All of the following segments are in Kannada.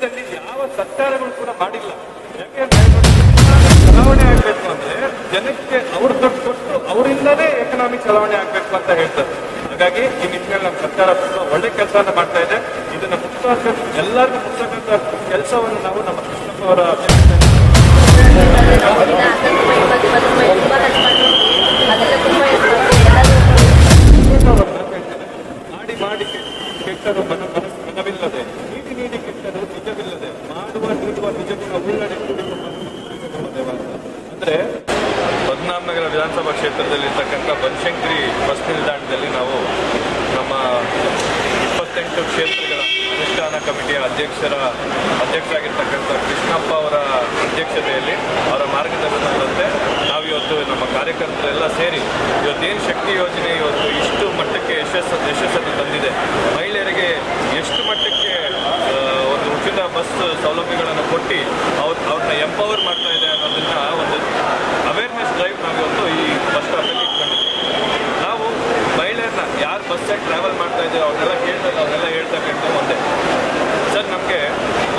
ಇತಿಹಾಸದಲ್ಲಿ ಯಾವ ಸರ್ಕಾರಗಳು ಕೂಡ ಮಾಡಿಲ್ಲ. ಯಾಕೆಂದ್ರೆ ಚಲಾವಣೆ ಆಗ್ಬೇಕು ಅಂದ್ರೆ ಜನಕ್ಕೆ ಅವ್ರ ದುಡ್ಡು ಕೊಟ್ಟು ಅವರಿಂದಲೇ ಎಕನಾಮಿಕ್ ಚಲಾವಣೆ ಆಗ್ಬೇಕು ಅಂತ ಹೇಳ್ತಾರೆ. ಹಾಗಾಗಿ ಈ ನಿಟ್ಟಿನಲ್ಲಿ ನಮ್ಮ ಸರ್ಕಾರ ತುಂಬಾ ಒಳ್ಳೆ ಕೆಲಸವನ್ನ ಮಾಡ್ತಾ ಇದೆ. ಇದನ್ನ ಎಲ್ಲರಿಗೂ ಮುಟ್ತಕ್ಕಂಥ ಕೆಲಸವನ್ನು ನಾವು ನಮ್ಮ ಕೃಷ್ಣಪ್ಪ ಅವರ ಮಾಡಿ ಮಾಡಿ ಕೆಟ್ಟರು ಮನವಿಲ್ಲದೆ ನೀತಿ ನೀಡಿ ಕೆಟ್ಟರು ನಿಜವಿಲ್ಲದೆ ನೀಡುವ ನಿಜಗುಣ ಉಳ್ಳಡೆ ಅಂದ್ರೆ ಪದ್ಮನಾಭನಗರ ವಿಧಾನಸಭಾ ಕ್ಷೇತ್ರದಲ್ಲಿರ್ತಕ್ಕಂಥ ಬನಶಂಕರಿ ಬಸ್ ನಿಲ್ದಾಣದಲ್ಲಿ ನಾವು ನಮ್ಮ 28 ಕ್ಷೇತ್ರಗಳ ಅನುಷ್ಠಾನ ಕಮಿಟಿಯ ಅಧ್ಯಕ್ಷರಾಗಿರ್ತಕ್ಕಂಥ ಕೃಷ್ಣಪ್ಪ ಅವರ ಅಧ್ಯಕ್ಷತೆಯಲ್ಲಿ ಅವರ ಮಾರ್ಗದರ್ಶನದಂತೆ ನಾವಿವತ್ತು ನಮ್ಮ ಕಾರ್ಯಕರ್ತರೆಲ್ಲ ಸೇರಿ ಇವತ್ತೇನು ಶಕ್ತಿ ಯೋಜನೆ ಇವತ್ತು ಇಷ್ಟು ಮಟ್ಟಕ್ಕೆ ಯಶಸ್ಸನ್ನು ತಂದಿದೆ, ಮಹಿಳೆಯರಿಗೆ ಎಷ್ಟು ಮಟ್ಟಕ್ಕೆ ಒಂದು ಉಚಿತ ಬಸ್ ಸೌಲಭ್ಯಗಳನ್ನು ಕೊಟ್ಟು ಅವ್ರನ್ನ ಎಂಪವರ್ ಮಾಡ್ತಾ ಇದೆ ಅನ್ನೋದನ್ನ ಒಂದು ಅವೇರ್ನೆಸ್ ಡ್ರೈವ್ ನಾವಿವತ್ತು ಈ ಬಸ್ ಸ್ಟಾಪಲ್ಲಿ ಇಟ್ಕೊಂಡಿದ್ದೀವಿ. ನಾವು ಮಹಿಳೆಯರನ್ನ ಯಾರು ಬಸ್ಸಾಗಿ ಟ್ರಾವೆಲ್ ಮಾಡ್ತಾ ಇದ್ದೀವಿ ಅವ್ರನ್ನೆಲ್ಲ ಹೇಳ್ತಕ್ಕಂಥ ಒಂದೇ, ಸರ್ ನಮಗೆ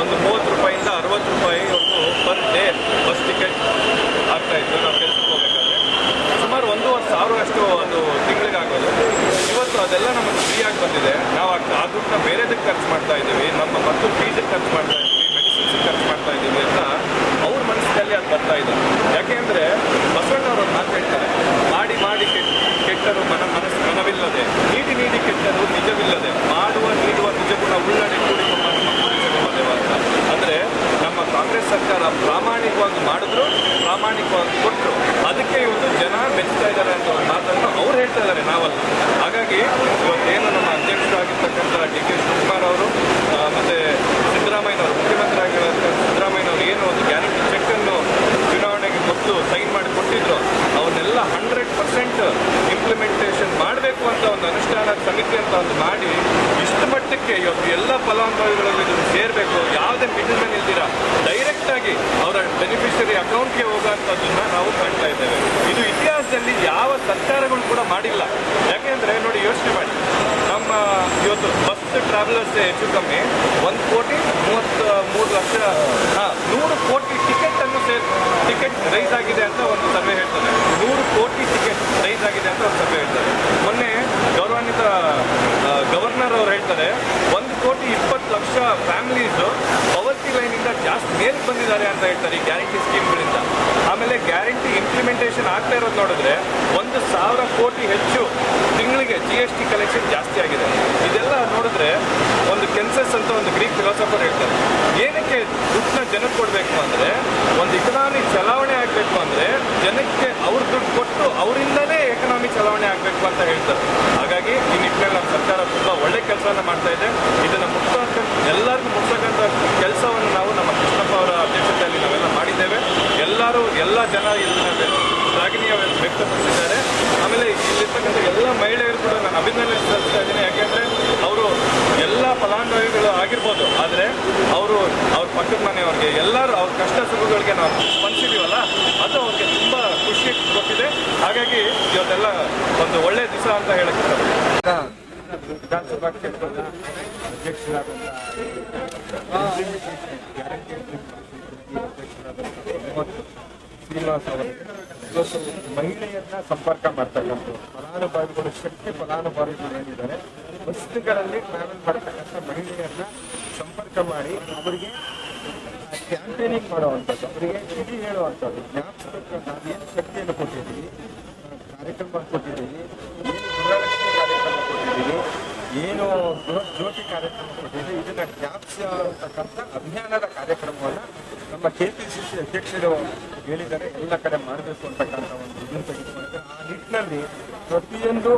ಒಂದು 30 ರೂಪಾಯಿಂದ 60 ರೂಪಾಯಿವರೆಗೂ ಪರ್ ಡೇ ಬಸ್ ಟಿಕೆಟ್ ಆಗ್ತಾಯಿತ್ತು. ನಾವು ಕೆಲಸಕ್ಕೆ ಹೋಗಬೇಕಾದ್ರೆ ಸುಮಾರು 1,500 ಅಷ್ಟು ಅದು ತಿಂಗಳಿಗಾಗೋದು. ಇವತ್ತು ಅದೆಲ್ಲ ನಮಗೆ ಫ್ರೀಯಾಗಿ ಬಂದಿದೆ. ನಾವು ಆ ದುಡ್ಡನ್ನ ಬೇರೆದಕ್ಕೆ ಖರ್ಚು ಮಾಡ್ತಾ ಇದ್ದೀವಿ, ನಮ್ಮ ಮಕ್ಕಳು ಫೀಸಿಗೆ ಖರ್ಚು ಮಾಡ್ತಾ ಇದ್ದೀವಿ, ಮೆಡಿಸಿನ್ಸಿಗೆ ಖರ್ಚು ಮಾಡ್ತಾ ಇದ್ದೀವಿ ಅಂತ ಅವ್ರ ಮನಸ್ಸಿನಲ್ಲಿ ಅದು ಬರ್ತಾ ಇದೆ. ಯಾಕೆಂದರೆ ಬಸವಣ್ಣವರು ಒಂದು ಮಾತು ಹೇಳ್ತಾರೆ, ಮಾಡಿ ಮಾಡಿ ಕೆಟ್ಟರು ಮನವಿಲ್ಲದೆ ನೀಡಿ ನೀಡಿ ಕೆಟ್ಟರು ನಿಜವಿಲ್ಲದೆ ನೀಡುವ ನಿಜಗುಣ ಉಳ್ಳಡೆ ಕೂಡಿಕೊಂಬ ಅಂತ. ಅಂದರೆ ನಮ್ಮ ಕಾಂಗ್ರೆಸ್ ಸರ್ಕಾರ ಪ್ರಾಮಾಣಿಕವಾಗಿ ಮಾಡಿದ್ರು, ಪ್ರಾಮಾಣಿಕವಾಗಿ ಕೊಟ್ಟರು, ಅದಕ್ಕೆ ಇವತ್ತು ಜನ ಮೆಚ್ಚುತ್ತಾ ಇದ್ದಾರೆ ಅಂತ ಒಂದು ಮಾತನ್ನು ಅವ್ರು ಹೇಳ್ತಾ ಇದ್ದಾರೆ, ನಾವಲ್ಲ. ಹಾಗಾಗಿ ಇವತ್ತೇನು ನಮ್ಮ ಅಧ್ಯಕ್ಷರಾಗಿರ್ತಕ್ಕಂಥ ಡಿ ಕೆ ಶಿವಕುಮಾರ್ ಅವರು ಮತ್ತು ಸಿದ್ದರಾಮಯ್ಯನವರು ಮುಖ್ಯಮಂತ್ರಿ ಆಗಿರ್ತಕ್ಕಂಥ ಸಿದ್ದರಾಮಯ್ಯನವರು ಏನು ಒಂದು ಗ್ಯಾರಂಟಿ ಚೆಕ್ಕನ್ನು ಚುನಾವಣೆಗೆ ಮೊದಲು ಸೈನ್ ಮಾಡಿ ಕೊಟ್ಟಿದ್ರು, ಅವನ್ನೆಲ್ಲ 100% ಇಂಪ್ಲಿಮೆಂಟೇಷನ್ ಮಾಡಬೇಕು ಅಂತ ಒಂದು ಅನುಷ್ಠಾನ ಸಮಿತಿ ಅಂತ ಒಂದು ಮಾಡಿ ಇಷ್ಟು ಮಟ್ಟಕ್ಕೆ ಇವತ್ತು ಎಲ್ಲ ಫಲಾನುಭವಿಗಳಲ್ಲಿ ಇದನ್ನು ಸೇರಬೇಕು, ಯಾವುದೇ ಮಿಡಲ್ ಮ್ಯಾನ್ ಇಲ್ದಿರ ಡೈರೆಕ್ಟಾಗಿ ಅವರ ಬೆನಿಫಿಷರಿ ಅಕೌಂಟ್ಗೆ ಹೋಗೋಂಥದ್ದನ್ನು ನಾವು ಕಾಣ್ತಾ ಇದ್ದೇವೆ. ಇದು ಇತಿಹಾಸದಲ್ಲಿ ಯಾವ ಸರ್ಕಾರಗಳು ಕೂಡ ಮಾಡಿಲ್ಲ. ಯಾಕೆಂದರೆ ನೋಡಿ, ಯೋಚನೆ ಮಾಡಿ, ನಮ್ಮ ಇವತ್ತು ಬಸ್ ಟ್ರಾವೆಲರ್ಸ್ ಹೆಚ್ಚು ಕಮ್ಮಿ 1,33,00,000 100 ಕೋಟಿ ಟಿಕೆಟ್ ರೈಸ್ ಆಗಿದೆ ಅಂತ ಒಂದು ಸರ್ವೆ ಹೇಳ್ತಾರೆ. 100 ಕೋಟಿ ಟಿಕೆಟ್ ರೈಸ್ ಆಗಿದೆ ಅಂತ ಒಂದು ಸರ್ವೆ ಹೇಳ್ತಾರೆ. ಮೊನ್ನೆ ಗೌರವಾನ್ವಿತ ಗವರ್ನರ್ ಅವರು ಹೇಳ್ತಾರೆ 1,20,00,000 ಫ್ಯಾಮಿಲೀಸು ಪವರ್ಟಿ ಲೈನಿಂದ ಜಾಸ್ತಿ ಮೇಲ್ ಬಂದಿದ್ದಾರೆ ಅಂತ ಹೇಳ್ತಾರೆ ಈ ಗ್ಯಾರಂಟಿ ಸ್ಕೀಮ್ಗಳಿಂದ. ಆಮೇಲೆ ಗ್ಯಾರಂಟಿ ಇಂಪ್ಲಿಮೆಂಟೇಷನ್ ಆಗ್ತಾ ಇರೋದು ನೋಡಿದ್ರೆ 1,000 ಕೋಟಿ ಹೆಚ್ಚು ತಿಂಗಳಿಗೆ GST ಕಲೆಕ್ಷನ್ ಜಾಸ್ತಿ ಆಗಿದೆ. ಇದೆಲ್ಲ ನೋಡಿದ್ರೆ ಒಂದು ಕೆನ್ಸಸ್ ಅಂತ ಒಂದು ಗ್ರೀಕ್ ಫಿಲಾಸಫರ್ ಹೇಳ್ತಾರೆ, ಏನಕ್ಕೆ ದುಡ್ಡನ್ನ ಜನಕ್ಕೆ ಕೊಡಬೇಕು ಅಂದರೆ ಒಂದು ಇಕನಾಮಿ ಚಲಾವಣೆ ಆಗಬೇಕು ಅಂದರೆ ಜನಕ್ಕೆ ಅವ್ರ ದುಡ್ಡು ಕೊಟ್ಟು ಅವರಿಂದಲೇ ಎಕನಾಮಿ ಚಲಾವಣೆ ಆಗಬೇಕು ಅಂತ ಹೇಳ್ತಾರೆ. ಹಾಗಾಗಿ ಈ ನಿಟ್ಟಿನಲ್ಲಿ ನಮ್ಮ ಸರ್ಕಾರ ತುಂಬ ಒಳ್ಳೆ ಕೆಲಸವನ್ನು ಮಾಡ್ತಾ ಇದೆ. ಇದನ್ನು ಎಲ್ಲರಿಗೂ ಮುಟ್ತಕ್ಕಂಥ ಕೆಲಸವನ್ನು ನಾವು ನಮ್ಮ ಕೃಷ್ಣಪ್ಪ ಅವರ ಅಧ್ಯಕ್ಷತೆಯಲ್ಲಿ ನಾವೆಲ್ಲ ಮಾಡಿದ್ದೇವೆ. ಎಲ್ಲ ಜನ ಇದನ್ನ ಶ್ಲಾಘನೀಯ ವ್ಯಕ್ತಪಡಿಸಿದ್ದಾರೆ. ಆಮೇಲೆ ಇಲ್ಲಿರ್ತಕ್ಕಂಥ ಎಲ್ಲ ಮಹಿಳೆಯರು ಕೂಡ ನಾನು ಅಭಿನಂದನೆ ಸಲ್ಲಿಸ್ತಾ ಇದ್ದೀನಿ. ಯಾಕೆಂದರೆ ಅವರು ಎಲ್ಲ ಫಲಾನುಭವಿಗಳು ಆಗಿರ್ಬೋದು, ಆದರೆ ಅವ್ರ ಪಕ್ಕದ ಮನೆಯವ್ರಿಗೆ ಎಲ್ಲರೂ ಅವ್ರ ಕಷ್ಟ ಸುಖಗಳಿಗೆ ನಾವು ಸ್ಪಂದಿಸಿದೀವಲ್ಲ, ಅದು ಅವ್ರಿಗೆ ತುಂಬ ಖುಷಿ ಕೊಟ್ಟಿದೆ. ಹಾಗಾಗಿ ಇವತ್ತೆಲ್ಲ ಒಂದು ಒಳ್ಳೆಯ ದಿವಸ ಅಂತ ಹೇಳಕ್ಕೆ ವಿಧಾನಸಭಾ ಕ್ಷೇತ್ರದ ಅಧ್ಯಕ್ಷರಾದಂಥ ಶ್ರೀನಿವಾಸ್ ಅವರು ಇವತ್ತು ಮಹಿಳೆಯರನ್ನ ಸಂಪರ್ಕ ಮಾಡ್ತಕ್ಕಂಥ ಫಲಾನುಭವಿಗಳು, ಶಕ್ತಿ ಫಲಾನುಭವಿಗಳು ಏನಿದ್ದಾರೆ ಬಸ್ಗಳಲ್ಲಿ ಟ್ರಾವೆಲ್ ಮಾಡ್ತಕ್ಕಂಥ ಮಹಿಳೆಯರನ್ನ ಸಂಪರ್ಕ ಮಾಡಿ ಅವರಿಗೆ ಕ್ಯಾಂಪೇನಿಂಗ್ ಮಾಡುವಂಥದ್ದು, ಅವರಿಗೆ ಕಿಡಿ ಹೇಳುವಂಥದ್ದು, ಜ್ಞಾಪಕಕ್ಕೆ ನಾವೇನು ಶಕ್ತಿಯನ್ನು ಕೊಟ್ಟಿದ್ದೀವಿ, ಕಾರ್ಯಕ್ರಮ ಕೊಟ್ಟಿದ್ದೀವಿ, ಏನು ಗೃಹಲಕ್ಷ್ಮಿ ಕಾರ್ಯಕ್ರಮ ಕೊಟ್ಟಿದ್ದೀವಿ, ಏನು ಗೃಹ ಜ್ಯೋತಿ ಕಾರ್ಯಕ್ರಮ ಕೊಟ್ಟಿದ್ದೀವಿ, ಇದನ್ನು ಜ್ಞಾಪಿಸತಕ್ಕಂಥ ಅಭಿಯಾನದ ಕಾರ್ಯಕ್ರಮವನ್ನು ನಮ್ಮ KPCC ಅಧ್ಯಕ್ಷರು ಹೇಳಿದ್ದಾರೆ, ಎಲ್ಲ ಕಡೆ ಮಾಡಬೇಕು ಅಂತಕ್ಕಂಥ ಒಂದು ಇದನ್ನು ತೆಗೆದುಕೊಂಡಿದ್ದಾರೆ. ಆ ನಿಟ್ಟಿನಲ್ಲಿ ಪ್ರತಿಯೊಂದು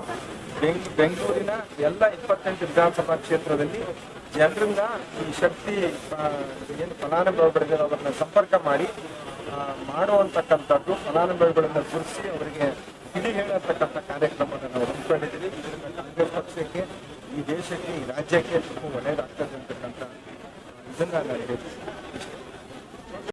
ಬೆಂಗಳೂರಿನ ಎಲ್ಲ 28 ವಿಧಾನಸಭಾ ಕ್ಷೇತ್ರದಲ್ಲಿ ಜನರಿಂದ ಈ ಶಕ್ತಿ ಏನು ಫಲಾನುಭವಿಗಳಿದೆ ಅವರನ್ನ ಸಂಪರ್ಕ ಮಾಡಿ ಮಾಡುವಂತಕ್ಕಂಥದ್ದು, ಫಲಾನುಭವಿಗಳನ್ನು ಗುರುತಿಸಿ ಅವರಿಗೆ ಕಿಡಿ ಹೇಳತಕ್ಕಂಥ ಕಾರ್ಯಕ್ರಮವನ್ನು ನಾವು ಹಮ್ಮಿಕೊಂಡಿದ್ದೀವಿ. ಇದರಿಂದ ಕಾಂಗ್ರೆಸ್ ಪಕ್ಷಕ್ಕೆ, ಈ ದೇಶಕ್ಕೆ, ಈ ರಾಜ್ಯಕ್ಕೆ ತುಂಬ ಒಳ್ಳೆಯದಾಗ್ತದೆ ಅಂತಕ್ಕಂಥ ಇದನ್ನು ನಾನು ಹೇಳ್ತೀನಿ.